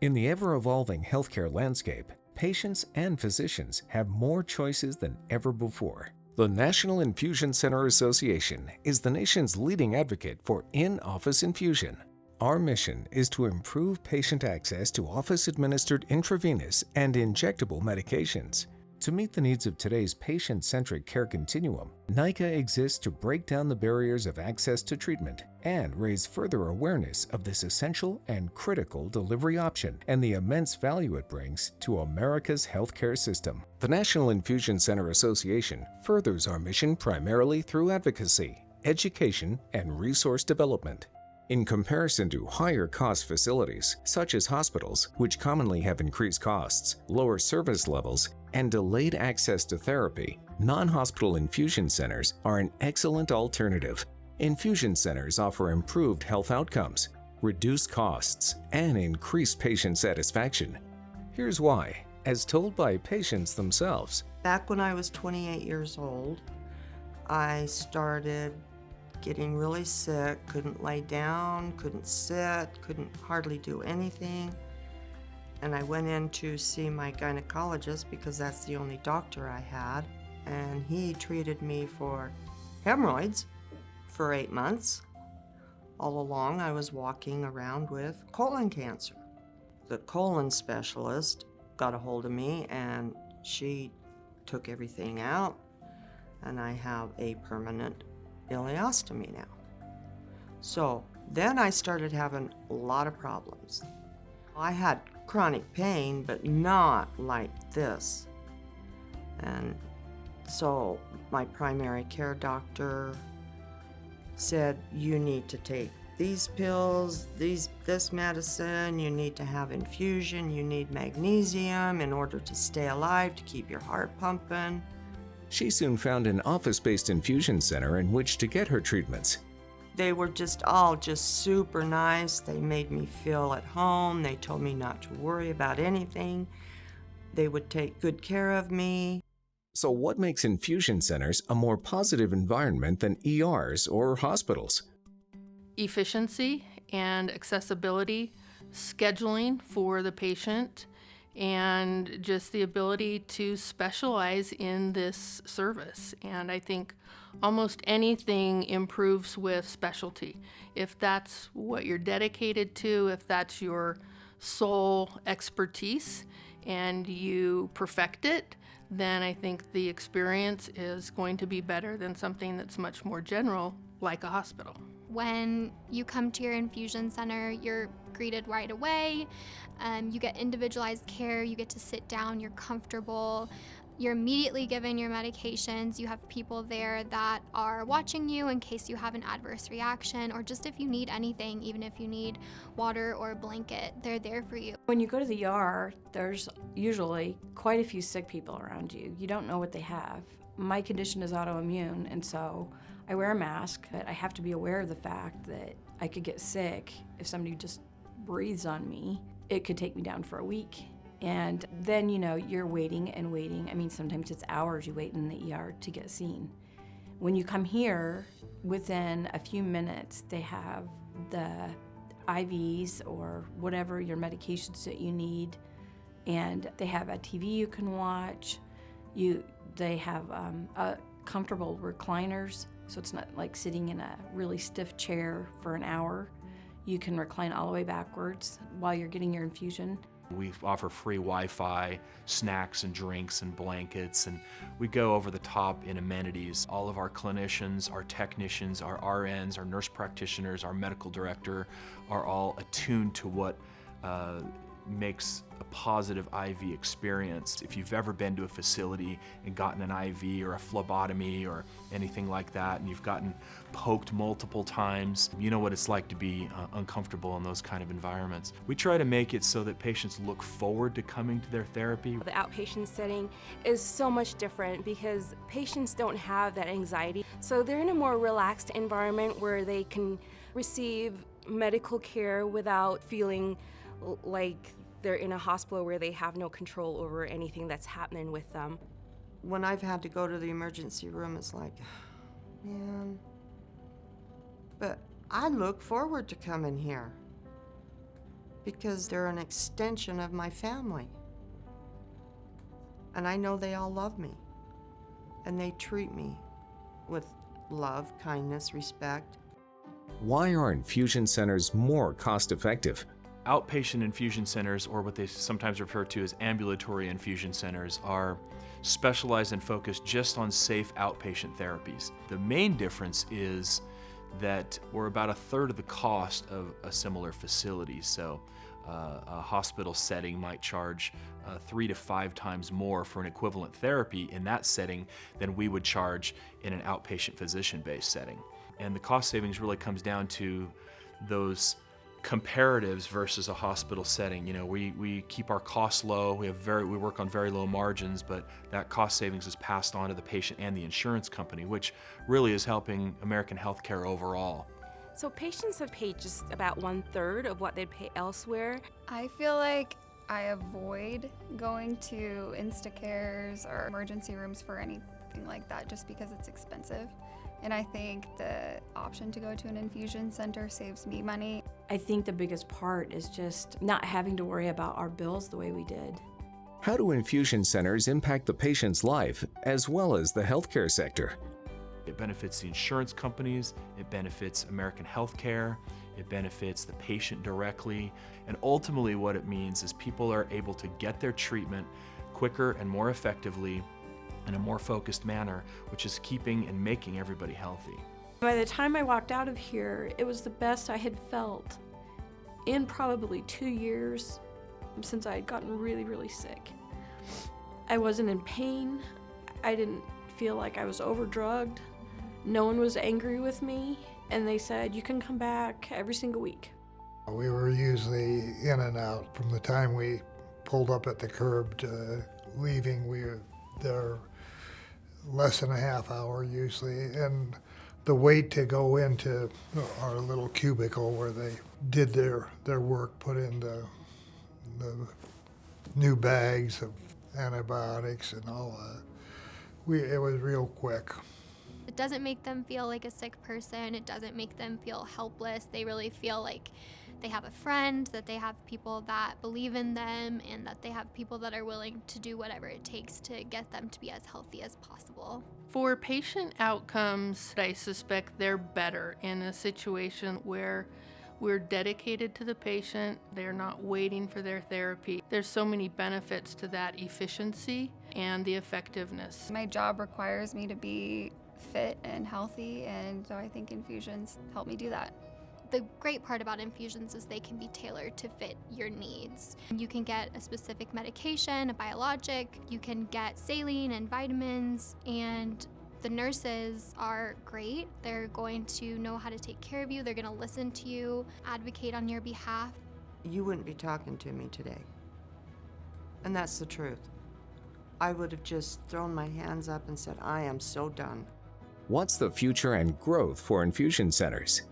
In the ever-evolving healthcare landscape, patients and physicians have more choices than ever before. The National Infusion Center Association is the nation's leading advocate for in-office infusion. Our mission is to improve patient access to office-administered intravenous and injectable medications. To meet the needs of today's patient-centric care continuum, NICA exists to break down the barriers of access to treatment and raise further awareness of this essential and critical delivery option and the immense value it brings to America's healthcare system. The National Infusion Center Association furthers our mission primarily through advocacy, education, and resource development. In comparison to higher-cost facilities, such as hospitals, which commonly have increased costs, lower service levels, and delayed access to therapy, non-hospital infusion centers are an excellent alternative. Infusion centers offer improved health outcomes, reduced costs, and increased patient satisfaction. Here's why, as told by patients themselves. Back when I was 28 years old, I started getting really sick, couldn't lay down, couldn't sit, couldn't hardly do anything. And I went in to see my gynecologist because that's the only doctor I had. And he treated me for hemorrhoids for 8 months. All along, I was walking around with colon cancer. The colon specialist got a hold of me and she took everything out, and I have a permanent ileostomy now. So then I started having a lot of problems. I had chronic pain, but not like this. And so my primary care doctor said, you need to take these pills, this medicine, you need to have infusion, you need magnesium in order to stay alive, to keep your heart pumping. She soon found an office-based infusion center in which to get her treatments. They were all super nice. They made me feel at home. They told me not to worry about anything. They would take good care of me. So what makes infusion centers a more positive environment than ERs or hospitals? Efficiency and accessibility, scheduling for the patient, and just the ability to specialize in this service. And I think almost anything improves with specialty. If that's what you're dedicated to, if that's your sole expertise and you perfect it, then I think the experience is going to be better than something that's much more general, like a hospital. When you come to your infusion center, you're greeted right away. You get individualized care, you get to sit down, you're comfortable. You're immediately given your medications. You have people there that are watching you in case you have an adverse reaction, or just if you need anything, even if you need water or a blanket, they're there for you. When you go to the ER, there's usually quite a few sick people around you. You don't know what they have. My condition is autoimmune, and so I wear a mask, but I have to be aware of the fact that I could get sick if somebody just breathes on me. It could take me down for a week. And then, you're waiting and waiting. I mean, sometimes it's hours you wait in the ER to get seen. When you come here, within a few minutes, they have the IVs or whatever your medications that you need, and they have a TV you can watch. They have comfortable recliners, so it's not like sitting in a really stiff chair for an hour. You can recline all the way backwards while you're getting your infusion. We offer free Wi-Fi, snacks and drinks and blankets, and we go over the top in amenities. All of our clinicians, our technicians, our RNs, our nurse practitioners, our medical director are all attuned to what makes a positive IV experience. If you've ever been to a facility and gotten an IV or a phlebotomy or anything like that, and you've gotten poked multiple times, you know what it's like to be uncomfortable in those kind of environments. We try to make it so that patients look forward to coming to their therapy. The outpatient setting is so much different because patients don't have that anxiety. So they're in a more relaxed environment where they can receive medical care without feeling like they're in a hospital where they have no control over anything that's happening with them. When I've had to go to the emergency room, it's like, man. But I look forward to coming here. because they're an extension of my family. And I know they all love me. And they treat me with love, kindness, respect. Why are infusion centers more cost-effective? Outpatient infusion centers, or what they sometimes refer to as ambulatory infusion centers, are specialized and focused just on safe outpatient therapies. The main difference is that we're about 1/3 of the cost of a similar facility. So a hospital setting might charge 3 to 5 times more for an equivalent therapy in that setting than we would charge in an outpatient physician-based setting. And the cost savings really comes down to those comparatives versus a hospital setting. You know, we keep our costs low. We work on very low margins, but that cost savings is passed on to the patient and the insurance company, which really is helping American healthcare overall. So patients have paid just about 1/3 of what they'd pay elsewhere. I feel like I avoid going to Instacares or emergency rooms for anything like that just because it's expensive. And I think the option to go to an infusion center saves me money. I think the biggest part is just not having to worry about our bills the way we did. How do infusion centers impact the patient's life as well as the healthcare sector? It benefits the insurance companies, it benefits American healthcare, it benefits the patient directly, and ultimately what it means is people are able to get their treatment quicker and more effectively in a more focused manner, which is keeping and making everybody healthy. By the time I walked out of here, it was the best I had felt in probably 2 years since I had gotten really, really sick. I wasn't in pain. I didn't feel like I was overdrugged. No one was angry with me, and they said, you can come back every single week. We were usually in and out from the time we pulled up at the curb to leaving. We were there less than a half hour usually, and the wait to go into our little cubicle where they did their work, put in the new bags of antibiotics and all that. It was real quick. It doesn't make them feel like a sick person. It doesn't make them feel helpless. They really feel like they have a friend, that they have people that believe in them, and that they have people that are willing to do whatever it takes to get them to be as healthy as possible. For patient outcomes, I suspect they're better in a situation where we're dedicated to the patient, they're not waiting for their therapy. There's so many benefits to that efficiency and the effectiveness. My job requires me to be fit and healthy, and so I think infusions help me do that. The great part about infusions is they can be tailored to fit your needs. You can get a specific medication, a biologic, you can get saline and vitamins, and the nurses are great. They're going to know how to take care of you, they're going to listen to you, advocate on your behalf. You wouldn't be talking to me today. And that's the truth. I would have just thrown my hands up and said, I am so done. What's the future and growth for infusion centers?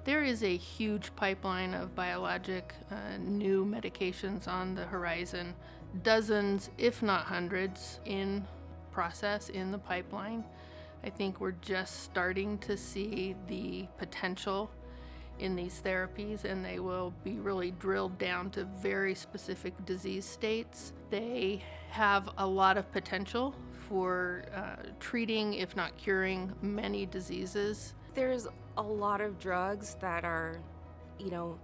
There is a huge pipeline of biologic new medications on the horizon. Dozens, if not hundreds, in process in the pipeline. I think we're just starting to see the potential in these therapies, and they will be really drilled down to very specific disease states. They have a lot of potential for treating, if not curing, many diseases. There's a lot of drugs that are,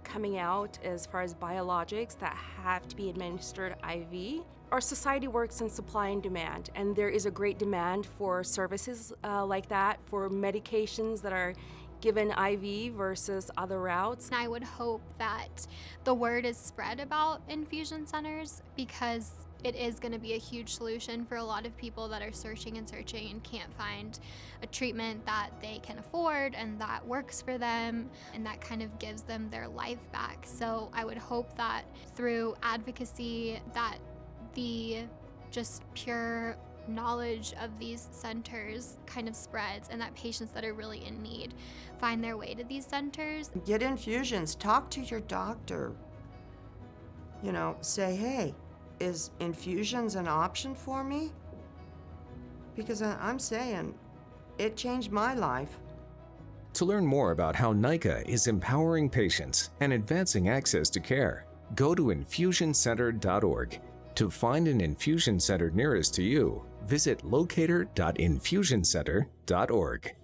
coming out as far as biologics that have to be administered IV. Our society works in supply and demand, and there is a great demand for services like that, for medications that are given IV versus other routes. I would hope that the word is spread about infusion centers, because it is going to be a huge solution for a lot of people that are searching and can't find a treatment that they can afford and that works for them, and that kind of gives them their life back. So I would hope that through advocacy, that the just pure knowledge of these centers kind of spreads, and that patients that are really in need find their way to these centers. Get infusions, talk to your doctor. Say, hey, is infusions an option for me? Because I'm saying, it changed my life. To learn more about how NICA is empowering patients and advancing access to care, go to infusioncenter.org. To find an infusion center nearest to you, visit locator.infusioncenter.org.